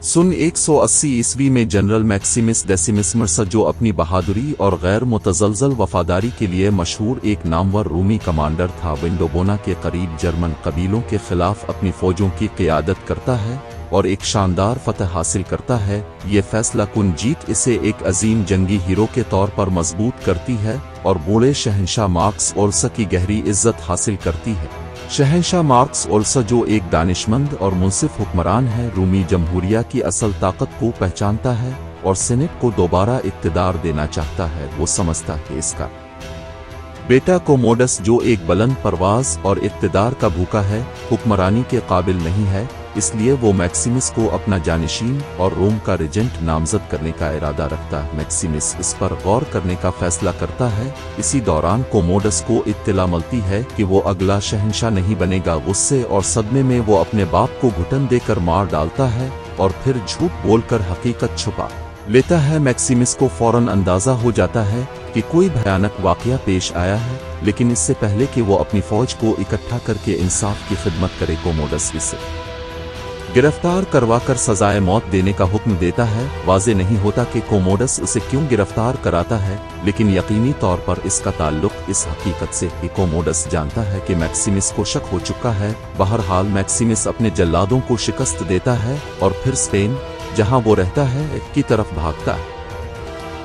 सन 180 ईस्वी में जनरल मैक्सिमिस डेसिमस मर्सा, जो अपनी बहादुरी और गैर मुतज़लज़ल वफादारी के लिए मशहूर एक नामवर रूमी कमांडर था, विंडोबोना के करीब जर्मन कबीलों के खिलाफ अपनी फौजों की क़ियादत करता है और एक शानदार फतह हासिल करता है। ये फैसला कुन जीत इसे एक अजीम जंगी हीरो के तौर पर मजबूत करती है और बूढ़े शहंशाह मार्कस औरसा की गहरी इज्जत हासिल करती है। शहंशाह मार्कस औरसा, जो एक दानिशमंद और मुनसिफ हुक्मरान है, रूमी जमहूरिया की असल ताकत को पहचानता है और सेनेट को दोबारा इक़्तिदार देना चाहता है। वो समझता है कि इसका बेटा कोमोडस, जो एक बुलंद परवाज और इक़्तिदार का भूखा है, हुक्मरानी के काबिल नहीं है, इसलिए वो मैक्सिमिस को अपना जानिशीन और रोम का रेजेंट नामजद करने का इरादा रखता है। मैक्सिमिस इस पर गौर करने का फैसला करता है। इसी दौरान कोमोडस को इत्तला मिलती है कि वो अगला शहंशाह नहीं बनेगा। गुस्से और सदमे में वो अपने बाप को घुटन देकर मार डालता है और फिर झूठ बोलकर हकीकत छुपा लेता है। मैक्सिमिस को फौरन अंदाजा हो जाता है कि कोई भयानक वाकया पेश आया है, लेकिन इससे पहले कि वो अपनी फौज को इकट्ठा करके इंसाफ की खिदमत करे, कोमोडस इसे गिरफ्तार करवाकर सजाए मौत देने का हुक्म देता है। वाज़े नहीं होता कि कोमोडस उसे क्यों गिरफ्तार कराता है, लेकिन यकीनी तौर पर इसका ताल्लुक इस हकीकत से कि कोमोडस जानता है कि मैक्सिमिस को शक हो चुका है। बहरहाल मैक्सिमिस अपने जल्लादों को शिकस्त देता है और फिर स्पेन, जहां वो रहता है, की तरफ भागता है।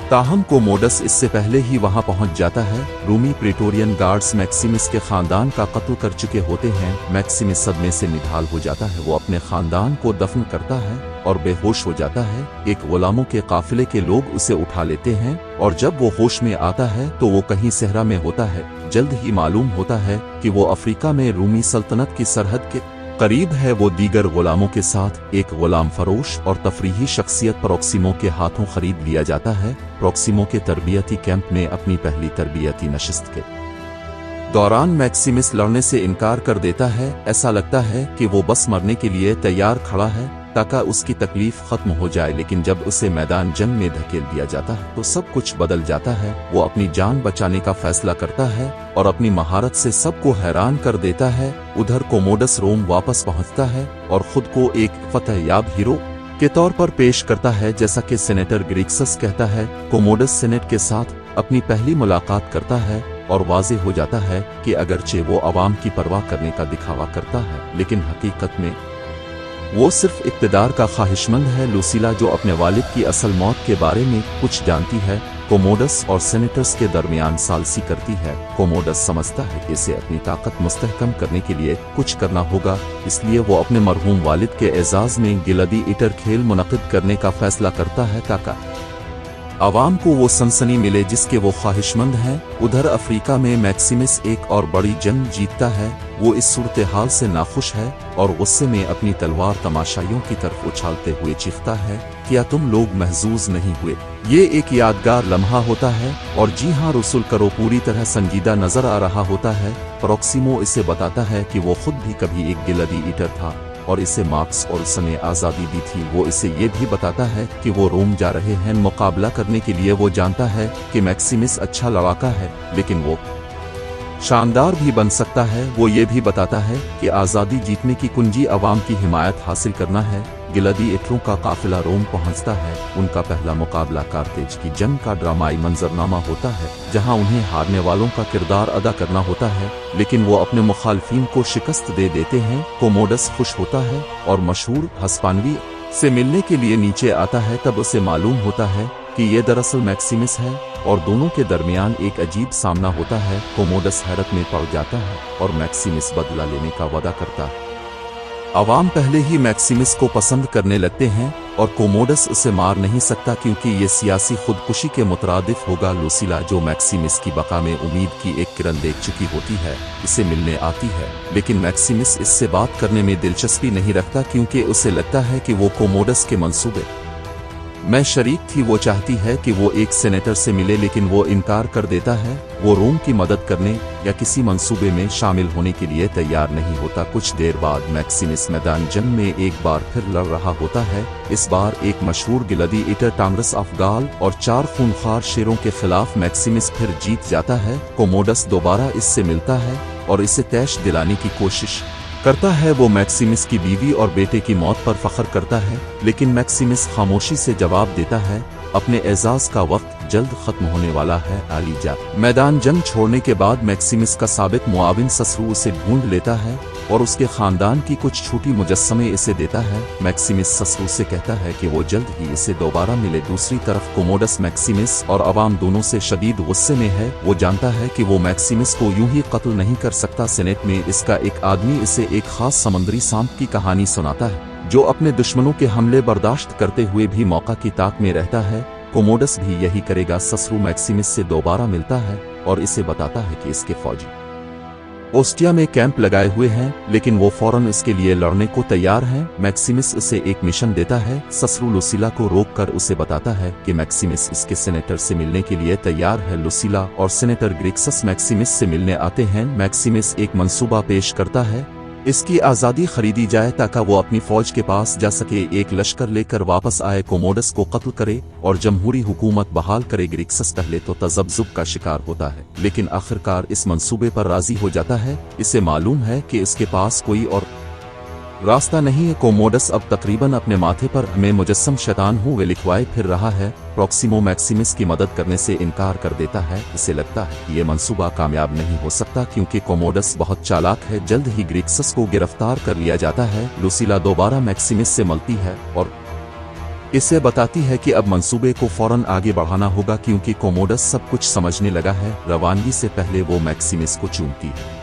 ताहम कोमोडस इससे पहले ही वहां पहुंच जाता है। रूमी प्रेटोरियन गार्ड्स मैक्सिमिस के खानदान का कत्ल कर चुके होते हैं। मैक्सिमिस सदमे से निढाल हो जाता है। वो अपने खानदान को दफन करता है और बेहोश हो जाता है। एक गुलामों के काफिले के लोग उसे उठा लेते हैं और जब वो होश में आता है तो वो कहीं सहरा में होता है। जल्द ही मालूम होता है कि वो अफ्रीका में रूमी सल्तनत की सरहद के करीब है। वो दीगर गुलामों के साथ एक गुलाम फरोश और तफरीही शख्सियत प्रोक्सिमो के हाथों खरीद लिया जाता है। प्रोक्सिमो के तरबियती कैंप में अपनी पहली तरबियती नशिस्त के दौरान मैक्सिमिस लड़ने से इनकार कर देता है। ऐसा लगता है कि वो बस मरने के लिए तैयार खड़ा है ताकि उसकी तकलीफ खत्म हो जाए, लेकिन जब उसे मैदान जंग में धकेल दिया जाता है तो सब कुछ बदल जाता है। वो अपनी जान बचाने का फैसला करता है और अपनी महारत से सबको हैरान कर देता है। उधर कोमोडस रोम वापस पहुंचता है और खुद को एक फतह याब हीरो के तौर पर पेश करता है। जैसा कि सेनेटर ग्रीक्सस कहता है, कोमोडस सेनेट के साथ अपनी पहली मुलाकात करता है और वाज़ेह हो जाता है कि अगरचे वो अवाम की परवाह करने का दिखावा करता है, लेकिन हकीकत में वो सिर्फ इक़्तिदार का ख्वाहिशमंद है। लूसीला, जो अपने वालिद की असल मौत के बारे में कुछ जानती है, कोमोडस और सेनेटर्स के दरमियान सालसी करती है। कोमोडस समझता है कि इसे अपनी ताकत मुस्तहकम करने के लिए कुछ करना होगा, इसलिए वो अपने मरहूम वालिद के एजाज़ में ग्लैडिएटर खेल मुनक़िद करने का फैसला करता है ताकि आवाम को वो सनसनी मिले जिसके वो ख्वाहिशमंद हैं। उधर अफ्रीका में मैक्सिमिस एक और बड़ी जंग जीतता है। वो इस सूरत हाल से नाखुश है और गुस्से में अपनी तलवार तमाशाइयों की तरफ उछालते हुए चीखता है, क्या तुम लोग महजूज नहीं हुए? ये एक यादगार लम्हा होता है और जी हाँ, रसूल करो पूरी तरह संजीदा नजर आ रहा होता है। प्रोक्सिमो इसे बताता है कि वो खुद भी कभी एक ग्लैडिएटर था और इसे मार्क्स औरसा ने आज़ादी दी थी। वो इसे ये भी बताता है कि वो रोम जा रहे हैं मुकाबला करने के लिए। वो जानता है कि मैक्सिमिस अच्छा लड़ाका है, लेकिन वो शानदार भी बन सकता है। वो ये भी बताता है कि आज़ादी जीतने की कुंजी अवाम की हिमायत हासिल करना है। ग्लैडिएटरों का काफिला रोम पहुंचता है। उनका पहला मुकाबला कार्तेज की जंग का ड्रामाई मंजरनामा होता है, जहां उन्हें हारने वालों का किरदार अदा करना होता है, लेकिन वो अपने मुखालफिन को शिकस्त दे देते हैं। कोमोडस खुश होता है और मशहूर हस्पानवी से मिलने के लिए नीचे आता है। तब उसे मालूम होता है कि ये दरअसल मैक्सिमिस है और दोनों के दरमियान एक अजीब सामना होता है। कोमोडस हैरत में पड़ जाता है और मैक्सिमिस बदला लेने का वादा करता है। अवाम पहले ही मैक्सिमिस को पसंद करने लगते हैं और कोमोडस उसे मार नहीं सकता क्योंकि ये सियासी खुदकुशी के मुतरादिफ होगा। लूसीला, जो मैक्सिमिस की बका में उम्मीद की एक किरण देख चुकी होती है, इसे मिलने आती है, लेकिन मैक्सिमिस इससे बात करने में दिलचस्पी नहीं रखता क्योंकि उसे लगता है कि वो कोमोडस के मंसूबे मैं शरीक थी। वो चाहती है कि वो एक सेनेटर से मिले, लेकिन वो इनकार कर देता है। वो रोम की मदद करने या किसी मंसूबे में शामिल होने के लिए तैयार नहीं होता। कुछ देर बाद मैक्सिमिस मैदान जंग में एक बार फिर लड़ रहा होता है। इस बार एक मशहूर ग्लैडिएटर टांग्रस ऑफ गाल और 4 खूनखार शेरों के खिलाफ मैक्सिमिस फिर जीत जाता है। कोमोडस दोबारा इससे मिलता है और इसे तैश दिलाने की कोशिश करता है। वो मैक्सिमिस की बीवी और बेटे की मौत पर फख्र करता है, लेकिन मैक्सिमिस खामोशी से जवाब देता है, अपने एजाज का वक्त जल्द खत्म होने वाला है आलीजा। मैदान जंग छोड़ने के बाद मैक्सिमिस का साबिक मुआविन ससरू उसे ढूंढ लेता है और उसके खानदान की कुछ छोटी मुजस्समे इसे देता है। मैक्सिमिस ससरू से कहता है कि वो जल्द ही इसे दोबारा मिले। दूसरी तरफ कोमोडस मैक्सिमिस और अवाम दोनों से शदीद गुस्से में है। वो जानता है कि वो मैक्सिमिस को यूं ही कत्ल नहीं कर सकता। सेनेट में इसका एक आदमी इसे एक खास समुद्री सांप की कहानी सुनाता है जो अपने दुश्मनों के हमले बर्दाश्त करते हुए भी मौका की ताक में रहता है। कोमोडस भी यही करेगा। ससरू मैक्सिमिस से दोबारा मिलता है और इसे बताता है कि इसके फौजी ओस्टिया में कैंप लगाए हुए हैं, लेकिन वो फौरन इसके लिए लड़ने को तैयार हैं। मैक्सिमिस उसे एक मिशन देता है। ससरू लुसीला को रोककर उसे बताता है कि मैक्सिमिस इसके सेनेटर से मिलने के लिए तैयार है। लुसीला और सेनेटर ग्रिक्सस मैक्सिमिस से मिलने आते हैं। मैक्सिमिस एक मंसूबा पेश करता है, इसकी आज़ादी खरीदी जाए ताकि वो अपनी फौज के पास जा सके, एक लश्कर लेकर वापस आए, कोमोडस को कत्ल करे और जमहूरी हुकूमत बहाल करे। ग्रिक्सस पहले तो तज़ब्ज़ुब का शिकार होता है, लेकिन आखिरकार इस मंसूबे पर राजी हो जाता है। इसे मालूम है कि इसके पास कोई और रास्ता नहीं है। कोमोडस अब तकरीबन अपने माथे पर हमें मुजस्सम शैतान हुए लिखवाए फिर रहा है। प्रॉक्सिमो मैक्सिमिस की मदद करने से इनकार कर देता है। इसे लगता है कि ये मंसूबा कामयाब नहीं हो सकता क्योंकि कोमोडस बहुत चालाक है। जल्द ही ग्रिक्सस को गिरफ्तार कर लिया जाता है। लुसीला दोबारा मैक्सिमिस से मिलती है और इसे बताती है कि अब मंसूबे को फौरन आगे बढ़ाना होगा क्योंकि कोमोडस सब कुछ समझने लगा है। रवानगी से पहले वो मैक्सिमिस को चूमती है।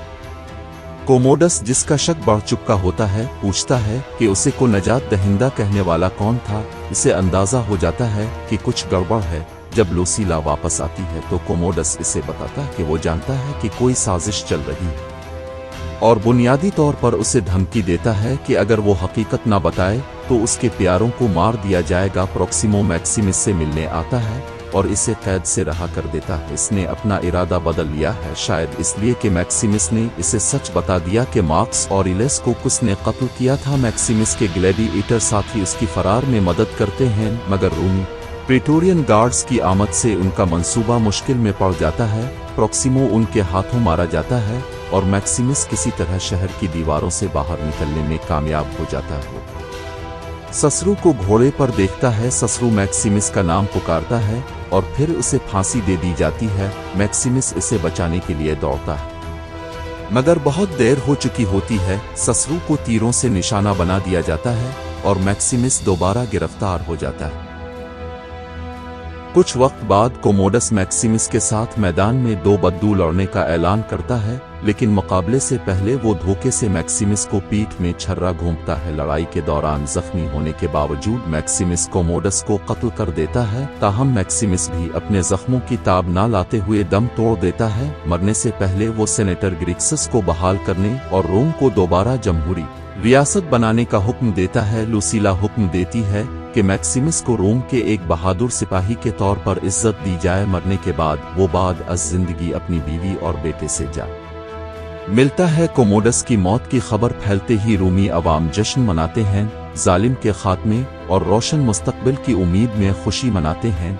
कोमोडस, जिसका शक बढ़ चुका होता है, पूछता है कि उसे को नजात दहिंदा कहने वाला कौन था। इसे अंदाजा हो जाता है कि कुछ गड़बड़ है। जब लुसीला वापस आती है तो कोमोडस इसे बताता है कि वो जानता है कि कोई साजिश चल रही है और बुनियादी तौर पर उसे धमकी देता है कि अगर वो हकीकत ना बताए तो उसके प्यारों को मार दिया जाएगा। प्रॉक्सिमो मैक्सिमिस से मिलने आता है और इसे कैद से रहा कर देता है। इसने अपना इरादा बदल लिया है, शायद इसलिए कि मैक्सिमिस ने इसे सच बता दिया कि मार्कस ऑरेलियस को किसने कत्ल किया था। मैक्सिमिस के ग्लैडिएटर साथी उसकी फरार में मदद करते हैं, मगर रोमी प्रेटोरियन गार्ड्स की आमद से उनका मंसूबा मुश्किल में पड़ जाता है। प्रॉक्सिमो उनके हाथों मारा जाता है और मैक्सिमिस किसी तरह शहर की दीवारों से बाहर निकलने में कामयाब हो जाता है। ससरू को घोड़े पर देखता है। ससरू मैक्सिमिस का नाम पुकारता है और फिर उसे फांसी दे दी जाती है। मैक्सिमिस इसे बचाने के लिए दौड़ता है, मगर बहुत देर हो चुकी होती है। ससरू को तीरों से निशाना बना दिया जाता है और मैक्सिमिस दोबारा गिरफ्तार हो जाता है। कुछ वक्त बाद कोमोडस मैक्सिमिस के साथ मैदान में दो बद्दू लड़ने का ऐलान करता है, लेकिन मुकाबले से पहले वो धोखे से मैक्सिमिस को पीठ में छर्रा घोंपता है। लड़ाई के दौरान जख्मी होने के बावजूद मैक्सिमिस कोमोडस को कत्ल कर देता है। ताहम मैक्सिमिस भी अपने जख्मों की ताब ना लाते हुए दम तोड़ देता है। मरने से पहले वो सेनेटर ग्रिक्सस को बहाल करने और रोम को दोबारा जमहूरी रियासत बनाने का हुक्म देता है। लुसीला हुक्म देती है कि मैक्सिमिस को रोम के एक बहादुर सिपाही के तौर पर इज्जत दी जाए। मरने के बाद वो बाद अज़ जिंदगी अपनी बीवी और बेटे से जा मिलता है। कोमोडस की मौत की खबर फैलते ही रूमी अवाम जश्न मनाते हैं, जालिम के खात्मे और रोशन मुस्तकबिल की उम्मीद में खुशी मनाते हैं।